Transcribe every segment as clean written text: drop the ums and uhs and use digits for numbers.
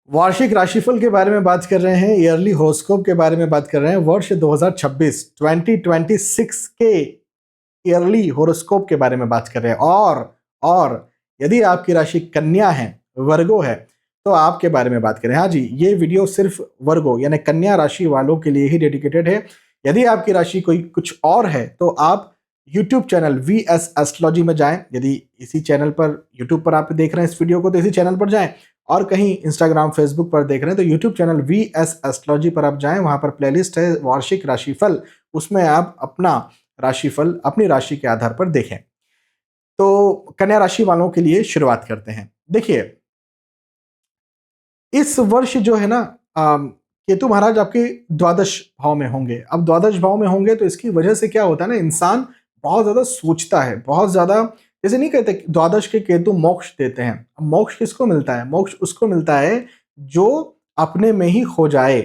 वार्षिक राशिफल के बारे में बात कर रहे हैं, ईयरली हॉरोस्कोप के बारे में बात कर रहे हैं। वर्ष 2026 2026 के ईयरली हॉरोस्कोप के बारे में बात कर रहे हैं। और यदि आपकी राशि कन्या है, वर्गो है, तो आपके बारे में बात करें। हाँ जी, ये वीडियो सिर्फ वर्गो यानी कन्या राशि वालों के लिए ही डेडिकेटेड है। यदि आपकी राशि कोई कुछ और है तो आप यूट्यूब चैनल VS एस्ट्रोलॉजी में जाएं। यदि इसी चैनल पर, यूट्यूब पर आप देख रहे हैं इस वीडियो को, तो इसी चैनल पर जाएं। और कहीं इंस्टाग्राम, फेसबुक पर देख रहे हैं तो यूट्यूब चैनल VS एस्ट्रोलॉजी पर आप जाएं। वहां पर प्लेलिस्ट है वार्षिक राशिफल, उसमें आप अपना राशिफल अपनी राशि के आधार पर देखें। तो कन्या राशि वालों के लिए शुरुआत करते हैं। देखिए, इस वर्ष जो है ना, केतु महाराज आपके द्वादश भाव में होंगे। अब द्वादश भाव में होंगे तो इसकी वजह से क्या होता है ना, इंसान बहुत ज्यादा सोचता है, बहुत ज्यादा। जैसे नहीं कहते द्वादश के केतु मोक्ष देते हैं। अब मोक्ष किसको मिलता है? मोक्ष उसको मिलता है जो अपने में ही खो जाए।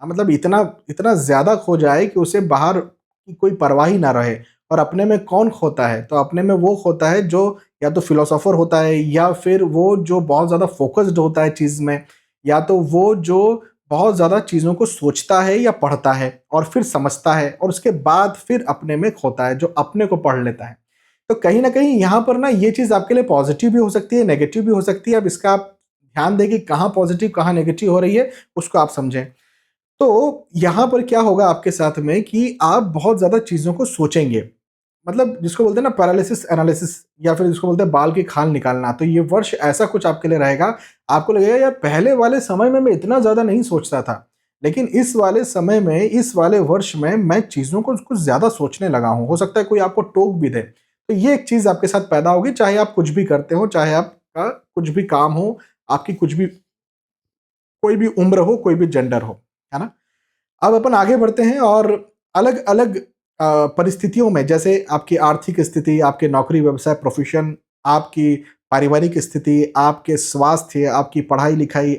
मतलब इतना इतना ज्यादा खो जाए कि उसे बाहर की कोई परवाह ही ना रहे। और अपने में कौन खोता है? तो अपने में वो खोता है जो या तो फिलोसोफर होता है, या फिर वो जो बहुत ज्यादा फोकस्ड होता है चीज में, या तो वो जो बहुत ज़्यादा चीज़ों को सोचता है या पढ़ता है और फिर समझता है और उसके बाद फिर अपने में खोता है, जो अपने को पढ़ लेता है। तो कहीं ना कहीं यहाँ पर ना ये चीज़ आपके लिए पॉजिटिव भी हो सकती है, नेगेटिव भी हो सकती है। अब इसका आप ध्यान दें कि कहाँ पॉजिटिव कहाँ नेगेटिव हो रही है, उसको आप समझें। तो यहाँ पर क्या होगा आपके साथ में कि आप बहुत ज़्यादा चीज़ों को सोचेंगे। मतलब जिसको बोलते हैं ना पैरालिसिस एनालिसिस, या फिर जिसको बोलते हैं बाल की खाल निकालना। तो ये वर्ष ऐसा कुछ आपके लिए रहेगा। आपको लगेगा यार, पहले वाले समय में मैं इतना ज्यादा नहीं सोचता था, लेकिन इस वाले समय में, इस वाले वर्ष में मैं चीजों को कुछ ज्यादा सोचने लगा हूं। हो सकता है कोई आपको टोक भी दे, तो ये एक चीज आपके साथ पैदा होगी। चाहे आप कुछ भी करते हो, चाहे आपका कुछ भी काम हो, आपकी कुछ भी, कोई भी उम्र हो, कोई भी जेंडर हो, है ना। अब अपन आगे बढ़ते हैं और अलग अलग परिस्थितियों में, जैसे आपकी आर्थिक स्थिति, आपके नौकरी व्यवसाय प्रोफेशन, आपकी पारिवारिक स्थिति, आपके स्वास्थ्य, आपकी पढ़ाई लिखाई,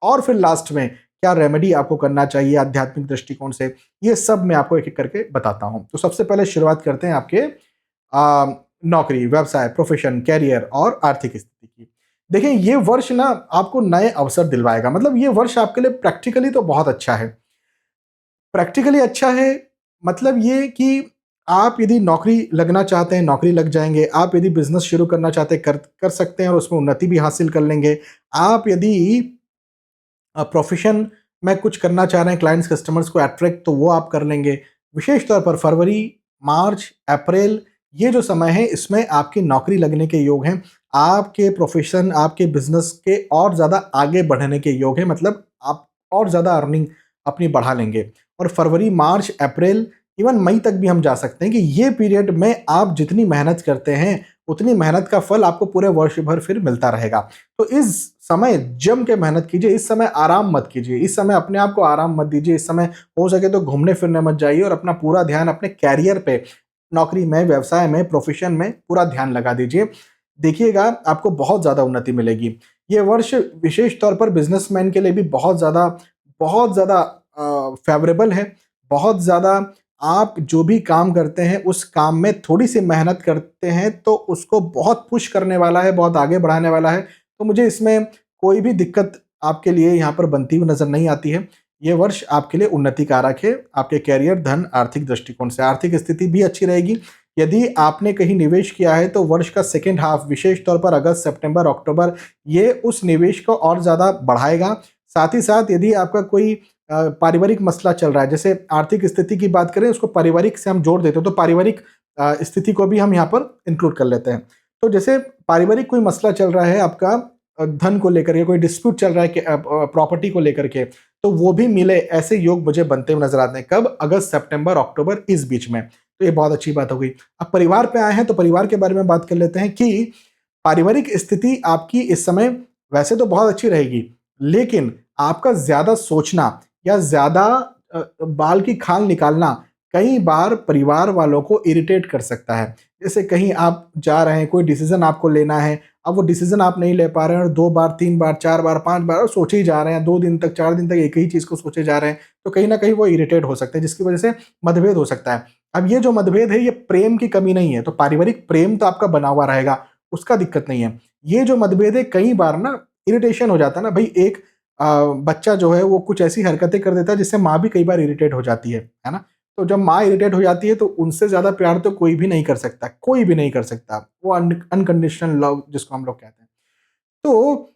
और फिर लास्ट में क्या रेमेडी आपको करना चाहिए आध्यात्मिक दृष्टिकोण से, ये सब मैं आपको एक एक करके बताता हूं। तो सबसे पहले शुरुआत करते हैं आपके नौकरी व्यवसाय प्रोफेशन कैरियर और आर्थिक स्थिति की। देखिए, ये वर्ष ना आपको नए अवसर दिलवाएगा। मतलब ये वर्ष आपके लिए प्रैक्टिकली तो बहुत अच्छा है। प्रैक्टिकली अच्छा है मतलब ये कि आप यदि नौकरी लगना चाहते हैं, नौकरी लग जाएंगे। आप यदि बिजनेस शुरू करना चाहते हैं, कर सकते हैं और उसमें उन्नति भी हासिल कर लेंगे। आप यदि प्रोफेशन में कुछ करना चाह रहे हैं, क्लाइंट्स कस्टमर्स को अट्रैक्ट, तो वो आप कर लेंगे। विशेष तौर पर फरवरी, मार्च, अप्रैल, ये जो समय है इसमें आपकी नौकरी लगने के योग हैं। आपके प्रोफेशन, आपके बिजनेस के और ज़्यादा आगे बढ़ने के योग हैं। मतलब आप और ज़्यादा अर्निंग अपनी बढ़ा लेंगे। और फरवरी, मार्च, अप्रैल, इवन मई तक भी हम जा सकते हैं कि ये पीरियड में आप जितनी मेहनत करते हैं, उतनी मेहनत का फल आपको पूरे वर्ष भर फिर मिलता रहेगा। तो इस समय जम के मेहनत कीजिए। इस समय आराम मत कीजिए। इस समय अपने आप को आराम मत दीजिए। इस समय हो सके तो घूमने फिरने मत जाइए और अपना पूरा ध्यान अपने कैरियर पे, नौकरी में, व्यवसाय में, प्रोफेशन में पूरा ध्यान लगा दीजिए। देखिएगा आपको बहुत ज्यादा उन्नति मिलेगी। ये वर्ष विशेष तौर पर बिजनेसमैन के लिए भी बहुत ज्यादा फेवरेबल है। बहुत ज्यादा आप जो भी काम करते हैं उस काम में थोड़ी सी मेहनत करते हैं तो उसको बहुत पुश करने वाला है, बहुत आगे बढ़ाने वाला है। तो मुझे इसमें कोई भी दिक्कत आपके लिए यहाँ पर बनती हुई नजर नहीं आती है। ये वर्ष आपके लिए उन्नति कारक है, आपके कैरियर, धन, आर्थिक दृष्टिकोण से। आर्थिक स्थिति भी अच्छी रहेगी। यदि आपने कहीं निवेश किया है तो वर्ष का सेकेंड हाफ, विशेष तौर पर अगस्त, सितंबर, अक्टूबर, ये उस निवेश को और ज्यादा बढ़ाएगा। साथ ही साथ यदि आपका कोई पारिवारिक मसला चल रहा है, जैसे आर्थिक स्थिति की बात करें, उसको पारिवारिक से हम जोड़ देते हैं, तो पारिवारिक स्थिति को भी हम यहाँ पर इंक्लूड कर लेते हैं। तो जैसे पारिवारिक कोई मसला चल रहा है आपका, धन को लेकर के कोई डिस्प्यूट चल रहा है प्रॉपर्टी को लेकर के, तो वो भी मिले, ऐसे योग मुझे बनते हुए नजर आते हैं। कब? अगस्त, सितंबर, अक्टूबर, इस बीच में। तो ये बहुत अच्छी बात हो गई। अब परिवार पे आए हैं तो परिवार के बारे में बात कर लेते हैं कि पारिवारिक स्थिति आपकी इस समय वैसे तो बहुत अच्छी रहेगी, लेकिन आपका ज्यादा सोचना या ज्यादा बाल की खाल निकालना कई बार परिवार वालों को इरिटेट कर सकता है। जैसे कहीं आप जा रहे हैं, कोई डिसीजन आपको लेना है, अब वो डिसीजन आप नहीं ले पा रहे हैं और 2 बार, 3 बार, 4 बार, 5 बार सोचे ही जा रहे हैं, 2 दिन तक, 4 दिन तक एक ही चीज को सोचे जा रहे हैं, तो कहीं ना कहीं वो इरिटेट हो सकते हैं, जिसकी वजह से मतभेद हो सकता है। अब ये जो मतभेद है, ये प्रेम की कमी नहीं है। तो पारिवारिक प्रेम तो आपका बना हुआ रहेगा, उसका दिक्कत नहीं है। ये जो मतभेद है, कई बार ना इरिटेशन हो जाता है ना भाई, एक बच्चा जो है वो कुछ ऐसी हरकतें कर देता है जिससे माँ भी कई बार इरिटेट हो जाती है ना? तो जब माँ इरिटेट हो जाती है तो उनसे ज़्यादा प्यार तो कोई भी नहीं कर सकता, कोई भी नहीं कर सकता। वो अनकंडीशनल लव जिसको हम लोग कहते हैं। तो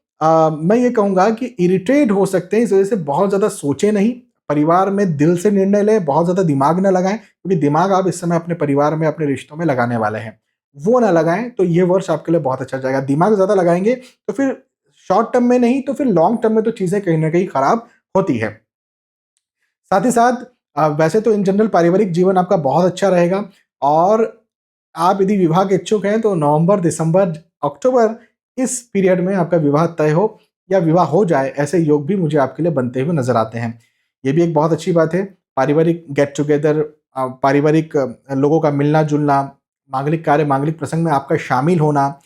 मैं ये कहूँगा कि इरिटेट हो सकते हैं, इस वजह से बहुत ज़्यादा सोचें नहीं, परिवार में दिल से निर्णय लें, बहुत ज़्यादा दिमाग ना लगाएँ, क्योंकि दिमाग आप इस समय अपने परिवार में, अपने रिश्तों में लगाने वाले हैं। वो ना लगाएँ, तो ये वर्ष आपके लिए बहुत अच्छा जाएगा। दिमाग ज़्यादा लगाएँगे, तो फिर शॉर्ट टर्म में नहीं, तो फिर लॉन्ग टर्म में तो चीज़ें कहीं न कहीं खराब होती है। साथ ही साथ वैसे तो इन जनरल पारिवारिक जीवन आपका बहुत अच्छा रहेगा, और आप यदि विवाह के इच्छुक हैं तो नवंबर, दिसंबर, अक्टूबर इस पीरियड में आपका विवाह तय हो या विवाह हो जाए, ऐसे योग भी मुझे आपके लिए बनते हुए नज़र आते हैं। ये भी एक बहुत अच्छी बात है। पारिवारिक गेट टुगेदर, पारिवारिक लोगों का मिलना-जुलना, मांगलिक कार्य, मांगलिक प्रसंग में आपका शामिल होना,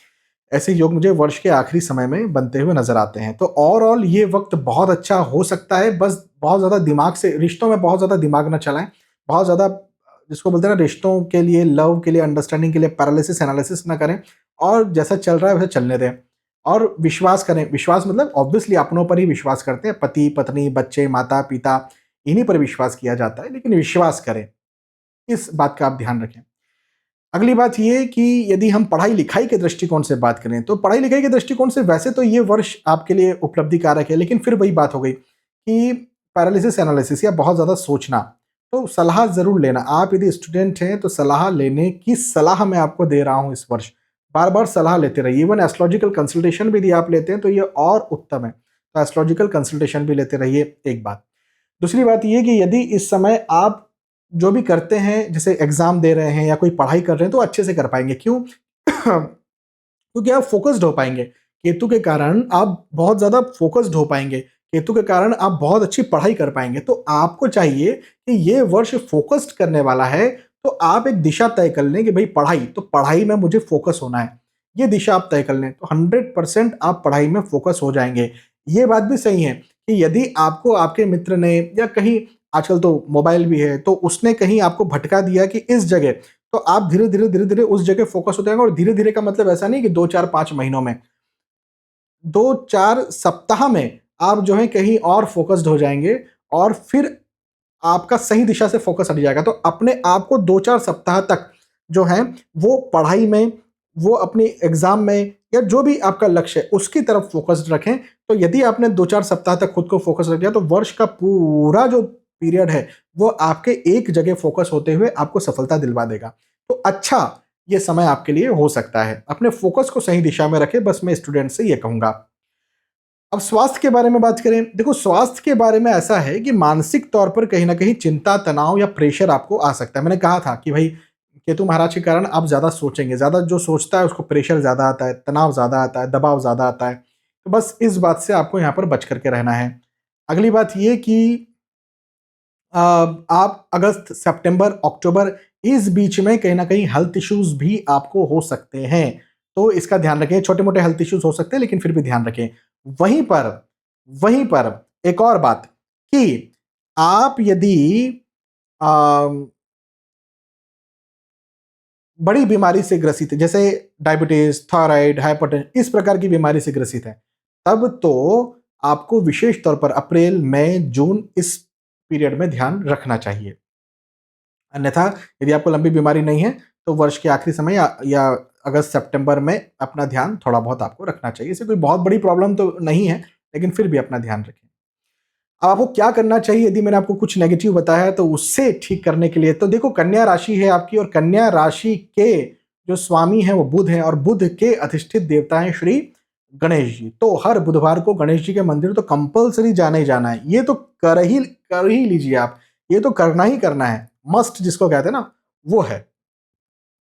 ऐसे योग मुझे वर्ष के आखिरी समय में बनते हुए नज़र आते हैं। तो ओवरऑल ये वक़्त बहुत अच्छा हो सकता है, बस बहुत ज़्यादा दिमाग से रिश्तों में बहुत ज़्यादा दिमाग ना चलाएँ। बहुत ज़्यादा जिसको बोलते हैं ना, रिश्तों के लिए, लव के लिए, अंडरस्टैंडिंग के लिए पैरालिसिस एनालिसिस ना करें, और जैसा चल रहा है वैसे चलने दें। और विश्वास करें, विश्वास मतलब ऑब्वियसली अपनों पर ही विश्वास करते हैं, पति-पत्नी, बच्चे, माता-पिता, इन्हीं पर विश्वास किया जाता है, लेकिन विश्वास करें, इस बात का आप ध्यान रखें। अगली बात ये कि यदि हम पढ़ाई-लिखाई के दृष्टिकोण से बात करें, तो पढ़ाई-लिखाई के दृष्टिकोण से वैसे तो ये वर्ष आपके लिए उपलब्धि कारक है, लेकिन फिर वही बात हो गई कि पैरालिसिस एनालिसिस या बहुत ज़्यादा सोचना, तो सलाह ज़रूर लेना। आप यदि स्टूडेंट हैं, तो सलाह लेने की सलाह मैं आपको दे रहा हूँ इस वर्ष। बार-बार सलाह लेते रहिए, इवन एस्ट्रोलॉजिकल कंसल्टेशन भी यदि आप लेते हैं, तो ये और उत्तम है। तो एस्ट्रोलॉजिकल कंसल्टेशन भी लेते रहिए, एक बात। दूसरी बात ये कि यदि इस समय आप जो भी करते हैं, जैसे एग्ज़ाम दे रहे हैं या कोई पढ़ाई कर रहे हैं, तो अच्छे से कर पाएँगे। क्यों? क्योंकि आप फ़ोकस्ड हो पाएँगे। केतु के कारण आप बहुत ज़्यादा फ़ोकस्ड हो पाएँगे। केतु के कारण आप बहुत अच्छी पढ़ाई कर पाएँगे। तो आपको चाहिए कि ये वर्ष फ़ोकस्ड करने वाला है, तो आप एक दिशा तय कर लें कि भई पढ़ाई, तो पढ़ाई में मुझे फ़ोकस होना है। ये दिशा आप तय कर लें, तो 100% आप पढ़ाई में फ़ोकस हो जाएँगे। ये बात भी सही है कि यदि आपको आपके मित्र ने या कहीं, आजकल तो मोबाइल भी है, तो उसने कहीं आपको भटका दिया कि इस जगह, तो आप धीरे-धीरे, धीरे-धीरे उस जगह फ़ोकस हो जाएँगे, और धीरे-धीरे का मतलब ऐसा नहीं कि 2, 4, 5 महीनों में। 2-4 सप्ताह में आप जो है कहीं और फ़ोकस्ड हो जाएँगे, और फिर आपका सही दिशा से फ़ोकस हट जाएगा। तो अपने आप को 2-4 सप्ताह तक जो है वो पढ़ाई में, वो अपनी एग्ज़ाम में, या जो भी आपका लक्ष्य है उसकी तरफ फ़ोकस्ड रखें। तो यदि आपने 2-4 सप्ताह तक खुद को फ़ोकस रख दिया, तो वर्ष का पूरा जो पीरियड है वो आपके एक जगह फ़ोकस होते हुए आपको सफलता दिलवा देगा। तो अच्छा ये समय आपके लिए हो सकता है। अपने फ़ोकस को सही दिशा में रखें, बस मैं स्टूडेंट से ये कहूँगा। अब स्वास्थ्य के बारे में बात करें, देखो स्वास्थ्य के बारे में ऐसा है कि मानसिक तौर पर कहीं न कहीं चिंता, तनाव या प्रेशर आपको आ सकता है। मैंने कहा था कि भई केतु महाराज के कारण आप ज़्यादा सोचेंगे, ज़्यादा जो सोचता है उसको प्रेशर ज़्यादा आता है, तनाव ज़्यादा आता है, दबाव ज़्यादा आता है। तो बस इस बात से आपको यहाँ पर बच कर के रहना है। अगली बात ये कि आप अगस्त, सितंबर, अक्टूबर इस बीच में कहीं न कहीं हेल्थ इश्यूज़ भी आपको हो सकते हैं। तो इसका ध्यान रखें, छोटे-मोटे हेल्थ इश्यूज़ हो सकते हैं, लेकिन फिर भी ध्यान रखें। वहीं पर वहीं पर एक और बात कि आप यदि अ, बड़ी बीमारी से ग्रसित हैं, जैसे डायबिटीज़, थायरॉइड, हाइपरटेंशन, इस प्रकार की बीमारी से ग्रसित हैं, तब तो आपको विशेष तौर पर अप्रैल, मई, जून इस पीरियड में ध्यान रखना चाहिए। अन्यथा यदि आपको लंबी बीमारी नहीं है, तो वर्ष के आखिरी समय या अगस्त, सितंबर में अपना ध्यान थोड़ा बहुत आपको रखना चाहिए। इससे कोई बहुत बड़ी प्रॉब्लम तो नहीं है, लेकिन फिर भी अपना ध्यान रखें। अब आपको क्या करना चाहिए, यदि मैंने आपको कुछ नेगेटिव बताया है, तो उससे ठीक करने के लिए तो देखो, कन्या राशि है आपकी, और कन्या राशि के जो स्वामी हैं वो बुध हैं, और बुध के अधिष्ठित देवता हैं श्री गणेश जी। तो हर बुधवार को गणेश जी के मंदिर तो कंपल्सरी जाना ही जाना है। ये तो कर ही लीजिए आप। ये तो करना ही करना है। मस्ट जिसको कहते हैं ना, वो है।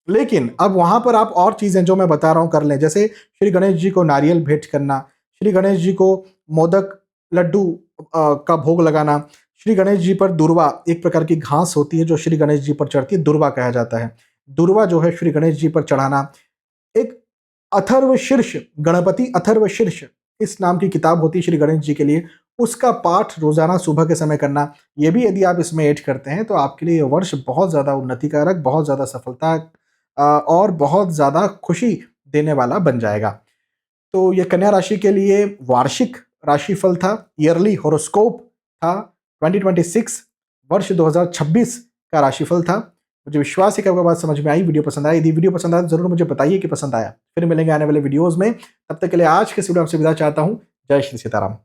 लेकिन अब वहाँ पर आप और चीज़ें जो मैं बता रहा हूँ कर लें। जैसे श्री गणेश जी को नारियल भेंट करना, श्री गणेश जी को मोदक, लड्डू का भोग लगाना, श्री गणेश जी पर दुर्वा, एक प्रकार की घास होती है जो श्री गणेश जी पर चढ़ती है, दुर्वा कहा जाता है। दुर्वा जो है श्री गणेश जी पर चढ़ाना। एक अथर्वशीर्ष, गणपति अथर्वशीर्ष इस नाम की किताब होती है श्री गणेश जी के लिए, उसका पाठ रोज़ाना सुबह के समय करना। ये भी यदि आप इसमें ऐड करते हैं, तो आपके लिए ये वर्ष बहुत ज़्यादा उन्नतिकारक, बहुत ज़्यादा सफलता और बहुत ज़्यादा खुशी देने वाला बन जाएगा। तो ये कन्या राशि के लिए वार्षिक राशिफल था, ईयरली हॉरोस्कोप था, 2026 वर्ष 2026 का राशिफल था। मुझे विश्वास है कि आपको बात समझ में आई, वीडियो पसंद आई। यदि वीडियो पसंद आया तो जरूर मुझे बताइए कि पसंद आया। फिर मिलेंगे आने वाले वीडियोस में, तब तक के लिए आज के इस वीडियो में आपसे विदा चाहता हूँ। जय श्री सीताराम।